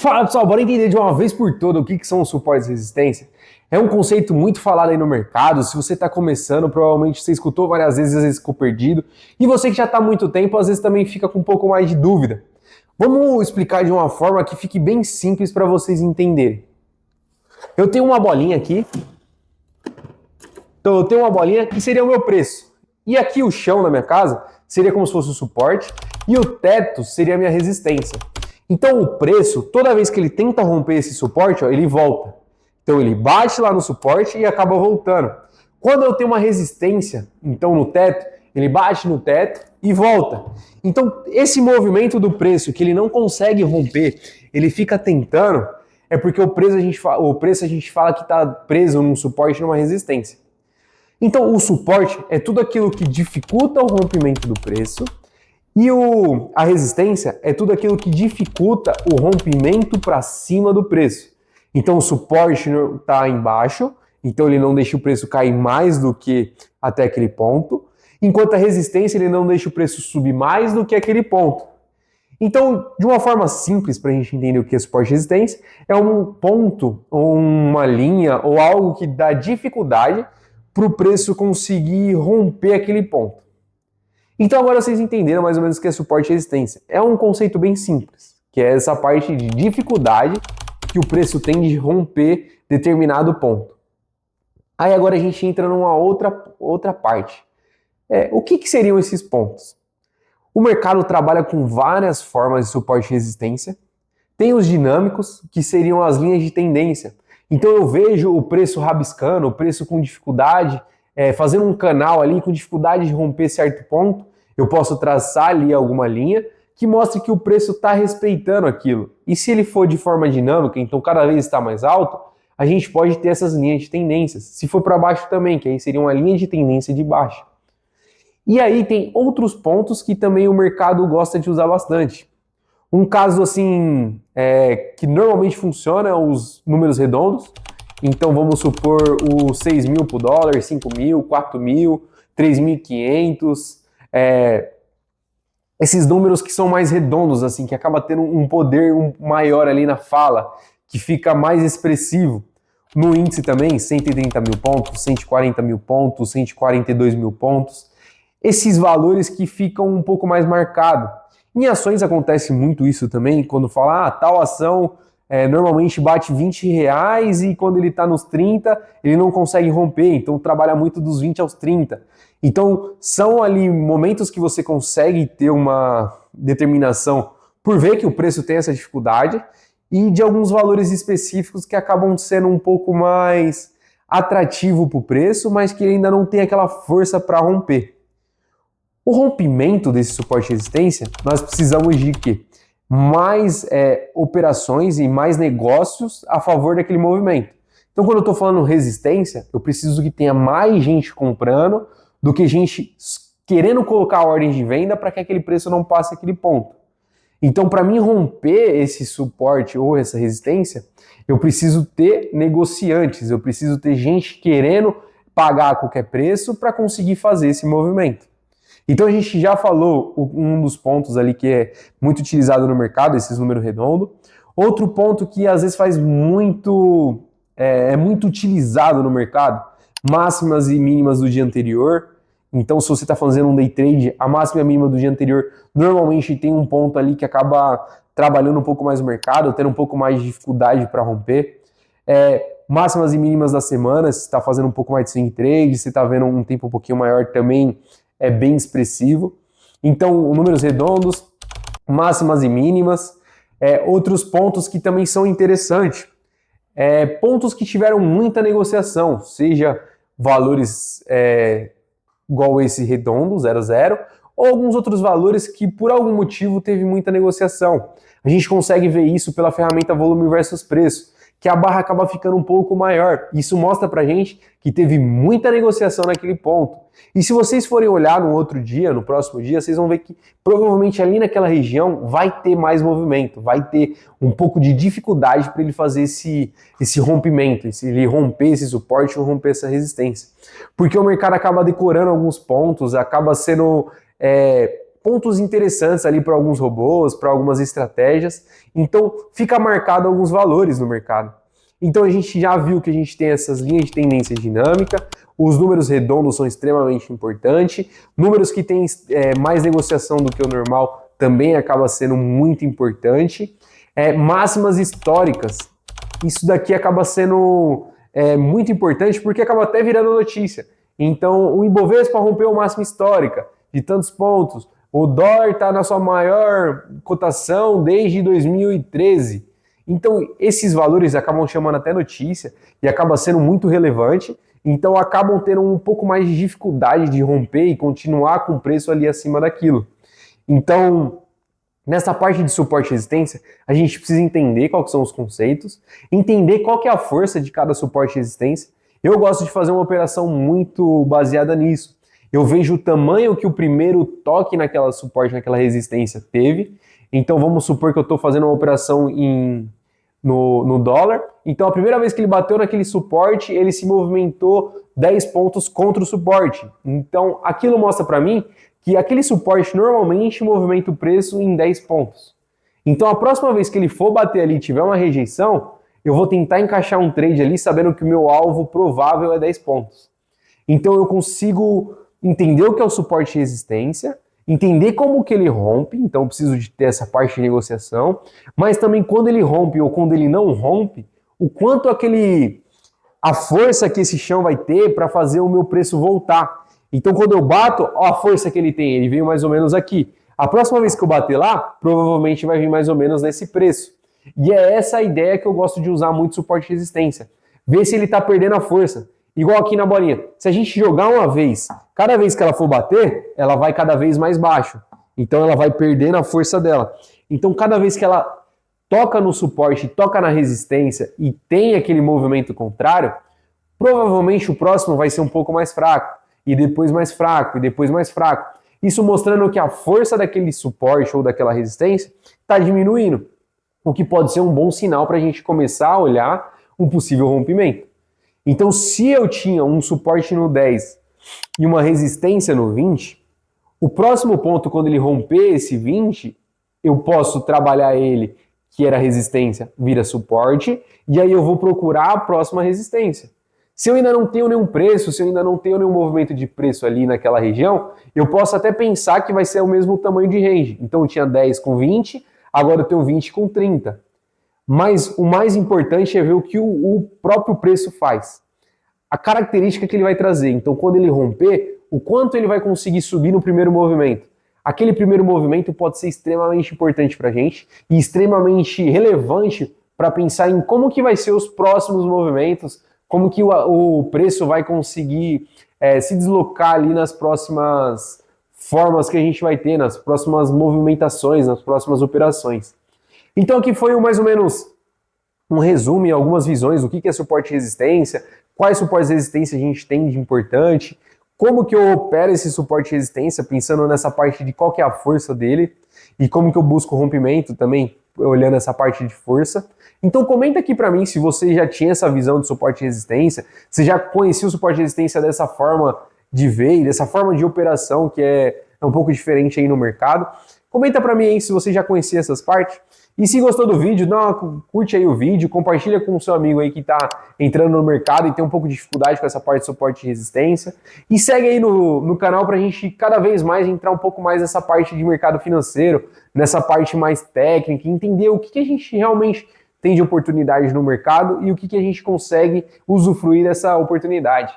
Fala pessoal, bora entender de uma vez por todas o que são os suportes de resistência. É um conceito muito falado aí no mercado. Se você está começando, provavelmente você escutou várias vezes ficou perdido. E você que já está há muito tempo, às vezes também fica com um pouco mais de dúvida. Vamos explicar de uma forma que fique bem simples para vocês entenderem. Eu tenho uma bolinha aqui. Então eu tenho uma bolinha que seria o meu preço. E aqui o chão da minha casa seria como se fosse o suporte. E o teto seria a minha resistência. Então o preço, toda vez que ele tenta romper esse suporte, ó, ele volta. Então ele bate lá no suporte e acaba voltando. Quando eu tenho uma resistência, então no teto, ele bate no teto e volta. Então esse movimento do preço que ele não consegue romper, ele fica tentando, é porque o preço a gente fala que está preso num suporte e numa resistência. Então o suporte é tudo aquilo que dificulta o rompimento do preço. E a resistência é tudo aquilo que dificulta o rompimento para cima do preço. Então o suporte está embaixo, então ele não deixa o preço cair mais do que até aquele ponto, enquanto a resistência ele não deixa o preço subir mais do que aquele ponto. Então, de uma forma simples para a gente entender o que é suporte e resistência, é um ponto, ou uma linha, ou algo que dá dificuldade para o preço conseguir romper aquele ponto. Então agora vocês entenderam mais ou menos o que é suporte e resistência. É um conceito bem simples, que é essa parte de dificuldade que o preço tem de romper determinado ponto. Aí agora a gente entra numa outra parte. O que seriam esses pontos? O mercado trabalha com várias formas de suporte e resistência. Tem os dinâmicos, que seriam as linhas de tendência. Então eu vejo o preço rabiscando, o preço com dificuldade, fazendo um canal ali com dificuldade de romper certo ponto, eu posso traçar ali alguma linha que mostre que o preço está respeitando aquilo. E se ele for de forma dinâmica, então cada vez está mais alto, a gente pode ter essas linhas de tendências. Se for para baixo também, que aí seria uma linha de tendência de baixo. E aí tem outros pontos que também o mercado gosta de usar bastante. Um caso assim, que normalmente funciona é os números redondos. Então vamos supor os 6 mil por dólar, 5 mil, 4 mil, 3.500, esses números que são mais redondos, assim, que acaba tendo um poder maior ali na fala, que fica mais expressivo. No índice também, 130 mil pontos, 140 mil pontos, 142 mil pontos. Esses valores que ficam um pouco mais marcados. Em ações acontece muito isso também, quando fala, tal ação normalmente bate R$20 e quando ele está nos 30, ele não consegue romper, então trabalha muito dos 20 aos 30. Então são ali momentos que você consegue ter uma determinação por ver que o preço tem essa dificuldade e de alguns valores específicos que acabam sendo um pouco mais atrativo para o preço, mas que ainda não tem aquela força para romper. O rompimento desse suporte e resistência, nós precisamos de quê? Mais operações e mais negócios a favor daquele movimento. Então, quando eu estou falando resistência, eu preciso que tenha mais gente comprando do que gente querendo colocar ordens de venda para que aquele preço não passe aquele ponto. Então, para mim romper esse suporte ou essa resistência, eu preciso ter negociantes, eu preciso ter gente querendo pagar a qualquer preço para conseguir fazer esse movimento. Então a gente já falou um dos pontos ali que é muito utilizado no mercado, esses números redondos. Outro ponto que às vezes faz muito, é muito utilizado no mercado, máximas e mínimas do dia anterior. Então se você está fazendo um day trade, a máxima e a mínima do dia anterior normalmente tem um ponto ali que acaba trabalhando um pouco mais no mercado, tendo um pouco mais de dificuldade para romper. Máximas e mínimas da semana, se está fazendo um pouco mais de swing trade, se está vendo um tempo um pouquinho maior também, é bem expressivo. Então, números redondos, máximas e mínimas. Outros pontos que também são interessantes. Pontos que tiveram muita negociação, seja valores igual esse redondo, 0,0, ou alguns outros valores que por algum motivo teve muita negociação. A gente consegue ver isso pela ferramenta volume versus preço, que a barra acaba ficando um pouco maior. Isso mostra pra gente que teve muita negociação naquele ponto. E se vocês forem olhar no outro dia, no próximo dia, vocês vão ver que provavelmente ali naquela região vai ter mais movimento, vai ter um pouco de dificuldade para ele fazer esse rompimento, se ele romper esse suporte ou romper essa resistência. Porque o mercado acaba decorando alguns pontos, acaba sendo pontos interessantes ali para alguns robôs, para algumas estratégias. Então fica marcado alguns valores no mercado. Então a gente já viu que a gente tem essas linhas de tendência dinâmica, os números redondos são extremamente importantes, números que têm mais negociação do que o normal também acaba sendo muito importante. Máximas históricas, isso daqui acaba sendo muito importante porque acaba até virando notícia. Então o Ibovespa rompeu a máxima histórica de tantos pontos, o dólar está na sua maior cotação desde 2013. Então, esses valores acabam chamando até notícia e acaba sendo muito relevante, então acabam tendo um pouco mais de dificuldade de romper e continuar com o preço ali acima daquilo. Então, nessa parte de suporte e resistência, a gente precisa entender quais são os conceitos, entender qual que é a força de cada suporte e resistência. Eu gosto de fazer uma operação muito baseada nisso. Eu vejo o tamanho que o primeiro toque naquela suporte, naquela resistência teve. Então vamos supor que eu estou fazendo uma operação no dólar. Então a primeira vez que ele bateu naquele suporte, ele se movimentou 10 pontos contra o suporte. Então aquilo mostra para mim que aquele suporte normalmente movimenta o preço em 10 pontos. Então a próxima vez que ele for bater ali e tiver uma rejeição, eu vou tentar encaixar um trade ali sabendo que o meu alvo provável é 10 pontos. Então eu consigo entender o que é o suporte e resistência, entender como que ele rompe, então eu preciso de ter essa parte de negociação, mas também quando ele rompe ou quando ele não rompe, o quanto a força que esse chão vai ter para fazer o meu preço voltar. Então quando eu bato, ó a força que ele tem, ele veio mais ou menos aqui. A próxima vez que eu bater lá, provavelmente vai vir mais ou menos nesse preço. E é essa a ideia que eu gosto de usar muito suporte e resistência. Ver se ele está perdendo a força. Igual aqui na bolinha. Se a gente jogar uma vez, cada vez que ela for bater, ela vai cada vez mais baixo. Então ela vai perdendo a força dela. Então cada vez que ela toca no suporte, toca na resistência e tem aquele movimento contrário, provavelmente o próximo vai ser um pouco mais fraco. E depois mais fraco, e depois mais fraco. Isso mostrando que a força daquele suporte ou daquela resistência está diminuindo. O que pode ser um bom sinal para a gente começar a olhar um possível rompimento. Então, se eu tinha um suporte no 10 e uma resistência no 20, o próximo ponto, quando ele romper esse 20, eu posso trabalhar ele, que era resistência, vira suporte, e aí eu vou procurar a próxima resistência. Se eu ainda não tenho nenhum preço, se eu ainda não tenho nenhum movimento de preço ali naquela região, eu posso até pensar que vai ser o mesmo tamanho de range. Então, eu tinha 10 com 20, agora eu tenho 20 com 30. Mas o mais importante é ver o que o próprio preço faz. A característica que ele vai trazer. Então, quando ele romper, o quanto ele vai conseguir subir no primeiro movimento. Aquele primeiro movimento pode ser extremamente importante para a gente e extremamente relevante para pensar em como que vai ser os próximos movimentos, como que o preço vai conseguir se deslocar ali nas próximas formas que a gente vai ter, nas próximas movimentações, nas próximas operações. Então aqui foi mais ou menos um resumo e algumas visões do que é suporte e resistência, quais suportes e resistência a gente tem de importante, como que eu opero esse suporte e resistência, pensando nessa parte de qual que é a força dele e como que eu busco rompimento também, olhando essa parte de força. Então comenta aqui para mim se você já tinha essa visão de suporte e resistência, se já conhecia o suporte e resistência dessa forma de ver, dessa forma de operação que é um pouco diferente aí no mercado. Comenta para mim aí se você já conhecia essas partes. E se gostou do vídeo, curte aí o vídeo, compartilha com o seu amigo aí que está entrando no mercado e tem um pouco de dificuldade com essa parte de suporte e resistência. E segue aí no canal para a gente cada vez mais entrar um pouco mais nessa parte de mercado financeiro, nessa parte mais técnica, entender o que a gente realmente tem de oportunidade no mercado e o que a gente consegue usufruir dessa oportunidade.